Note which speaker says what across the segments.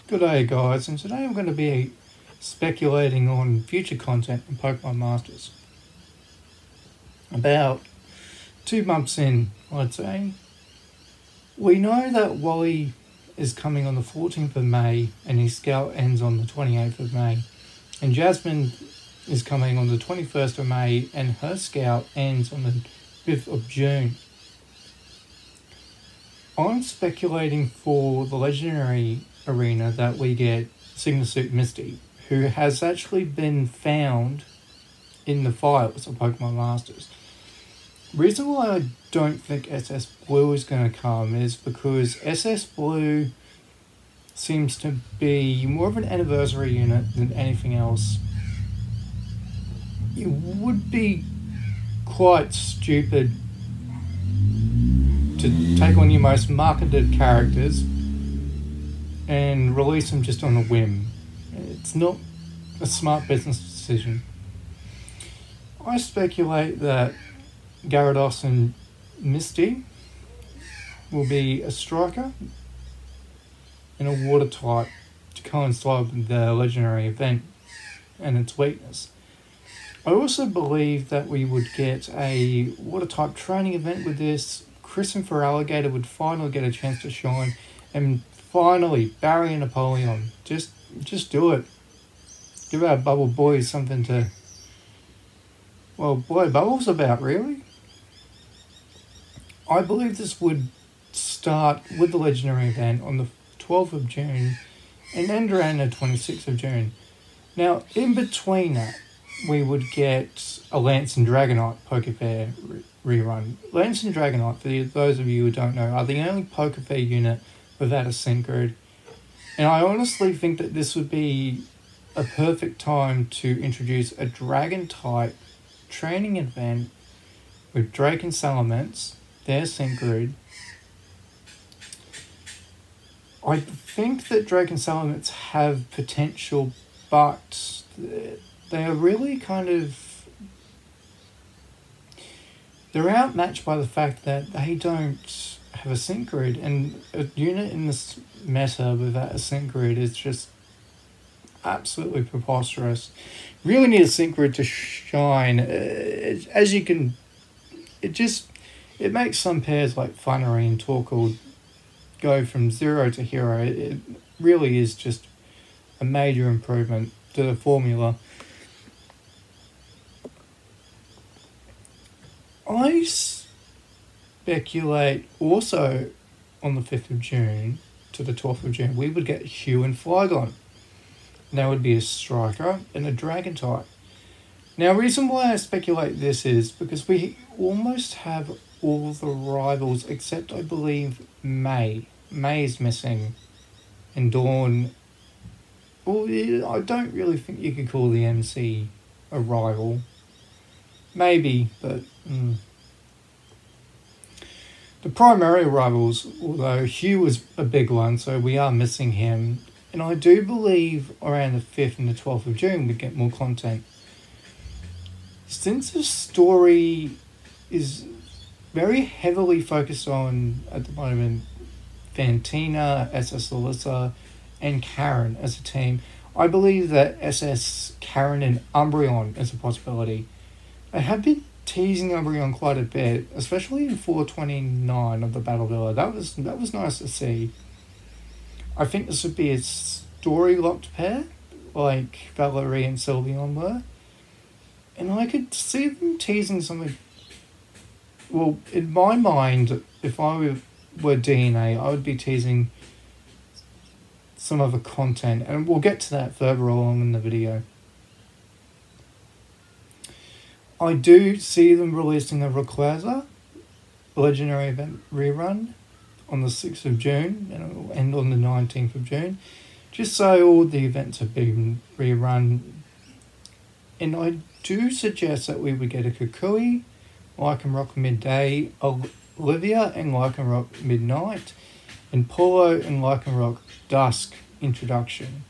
Speaker 1: Good day guys, and today I'm going to be speculating on future content in Pokemon Masters. About 2 months in, I'd say. We know that Wally is coming on the 14th of May and his scout ends on the 28th of May. And Jasmine is coming on the 21st of May and her scout ends on the 5th of June. I'm speculating for the Legendary Arena that we get Sigma Suit Misty, who has actually been found in the files of Pokemon Masters. Reason why I don't think SS Blue is going to come is because SS Blue seems to be more of an anniversary unit than anything else. It would be quite stupid to take on your most marketed characters and release them just on a whim. It's not a smart business decision. I speculate that Gyarados and Misty will be a striker and a water type to coincide with the legendary event and its weakness. I also believe that we would get a water type training event with this. Chris and Feraligatr would finally get a chance to shine, and finally Barry and Napoleon. Just do it. Give our bubble boys something to, well, blow bubbles about, really. I believe this would start with the legendary event on the 12th of June and end around the 26th of June. Now, in between that, we would get a Lance and Dragonite Pokefair rerun. Lance and Dragonite, for those of you who don't know, are the only Pokefair unit without a Synchro. And I honestly think that this would be a perfect time to introduce a Dragon-type training event with Drake and Salamence, their Synchro. I think that Drake and Salamence have potential, but they are really kind of, they're outmatched by the fact that they don't have a Synchro, and a unit in this meta without a Synchro is just absolutely preposterous. Really need a Synchro to shine. As you can, it makes some pairs like Funnery and Torkoal go from zero to hero. It really is just a major improvement to the formula. I speculate also on the 5th of June to the 12th of June, we would get Hue and Flygon. That would be a striker and a dragon type. Now, reason why I speculate this is because we almost have all the rivals except, I believe, May. May is missing. And Dawn, well, I don't really think you could call the MC a rival. Maybe, but the primary rivals, although Hugh was a big one, so we are missing him. And I do believe around the 5th and the 12th of June we get more content. Since the story is very heavily focused on, at the moment, Fantina, SS Alyssa, and Karen as a team, I believe that SS, Karen, and Umbreon is a possibility. I have been teasing Umbreon quite a bit, especially in 429 of the Battle Villa. That was nice to see. I think this would be a story-locked pair, like Valerie and Sylveon were. And I could see them teasing something. Well, in my mind, if I were DNA, I would be teasing some other content. And we'll get to that further along in the video. I do see them releasing a Rayquaza Legendary Event rerun on the 6th of June, and it will end on the 19th of June, just so all the events have been rerun. And I do suggest that we would get a Kukui, Lycanroc Midday, Olivia and Lycanroc Midnight, and Polo and Lycanroc Dusk introduction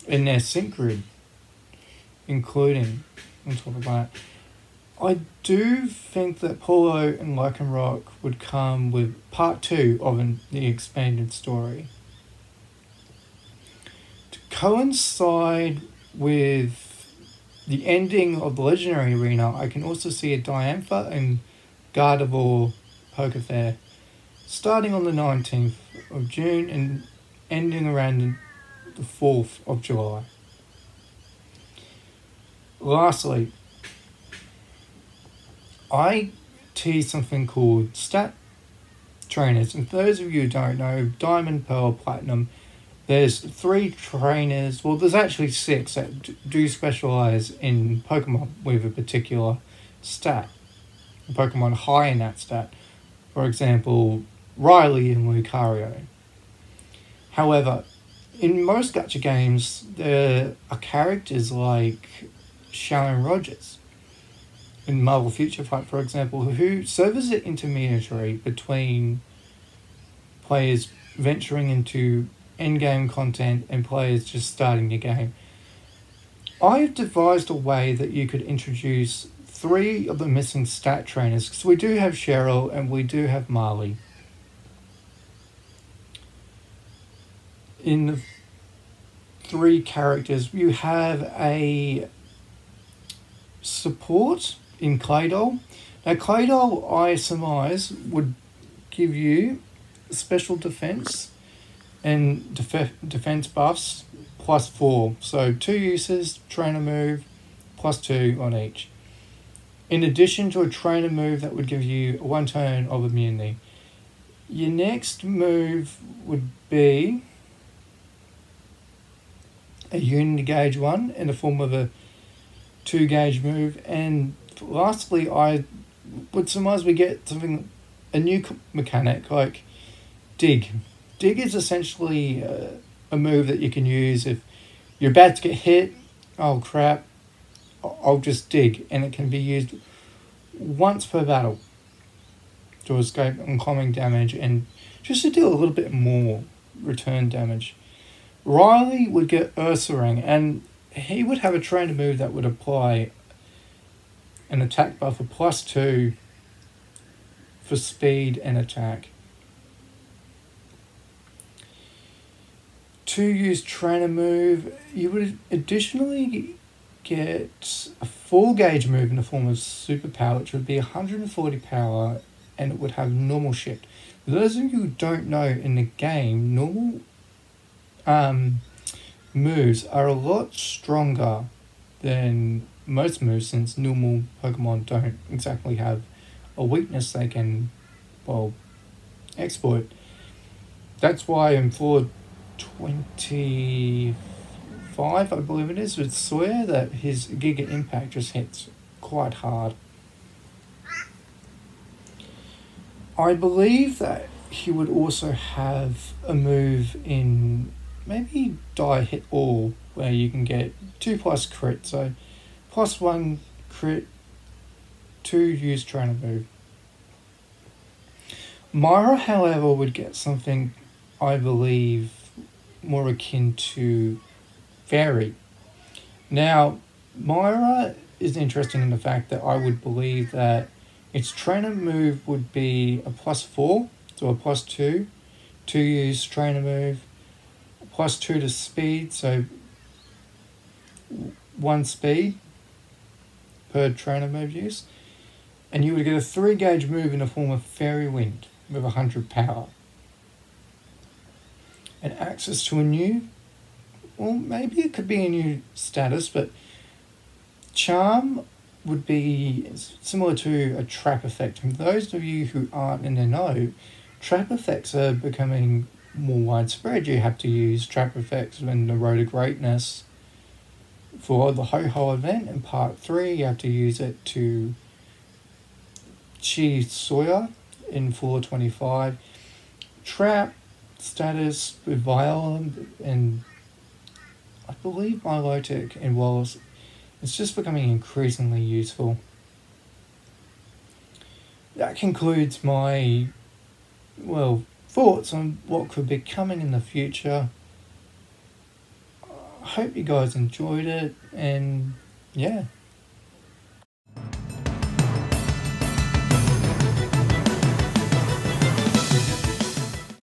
Speaker 1: in their sync grid, including, on top of that, I do think that Polo and Lycanroc would come with part 2 of the expanded story. coincide with the ending of the Legendary Arena, I can also see a Diantha and Gardevoir Poker Fair starting on the 19th of June and ending around the 4th of July. Lastly, I tease something called stat trainers. And for those of you who don't know, Diamond, Pearl, Platinum, there's 3 trainers, well there's actually 6 that do specialise in Pokemon with a particular stat. Pokemon high in that stat. For example, Riley and Lucario. However, in most gacha games, there are characters like Sharon Rogers in Marvel Future Fight, for example, who serve as an intermediary between players venturing into endgame content and players just starting the game. I've devised a way that you could introduce 3 of the missing stat trainers, because we do have Cheryl and we do have Marley. In the 3 characters, you have a support in Claydol. Now Claydol, I surmise, would give you special defense and defense buffs +4. So 2 uses, trainer move, +2 on each. In addition to a trainer move that would give you 1 turn of immunity. Your next move would be a unity gauge 1 in the form of a 2 gauge move. And lastly, I would surmise we get something, a new mechanic like dig. Dig is essentially a move that you can use if you're about to get hit. Oh crap, I'll just dig, and it can be used once per battle to escape incoming damage and just to deal a little bit more return damage. Riley would get Ursaring, and he would have a trainer move that would apply an attack buff of +2 for speed and attack. 2 use trainer move, you would additionally get a 4 gauge move in the form of superpower, which would be 140 power, and it would have normal shift. For those of you who don't know, in the game, normal moves are a lot stronger than most moves, since normal Pokemon don't exactly have a weakness they can, well, exploit. That's why in Floor 25, I believe it is, with Sawyer, that his Giga Impact just hits quite hard. I believe that he would also have a move in maybe Die Hit All, where you can get 2+ crit, so +1 crit, 2 use trainer move. Myra, however, would get something, I believe, more akin to Fairy. Now, Myra is interesting in the fact that I would believe that its trainer move would be a +4, so a +2, 2 use trainer move, +2 to speed, so 1 speed per trainer move use, and you would get a 3 gauge move in the form of Fairy Wind with 100 power. And access to a new, well, maybe it could be a new status, but Charm would be similar to a trap effect. And for those of you who aren't in the know, trap effects are becoming more widespread. You have to use trap effects in the Road to Greatness for the Ho-Ho event. In Part 3, you have to use it to Chi Sawyer in Floor 25. Trap status with Viola and I believe Milotic and Wallace, it's just becoming increasingly useful. That concludes my, well, thoughts on what could be coming in the future. I hope you guys enjoyed it, and yeah.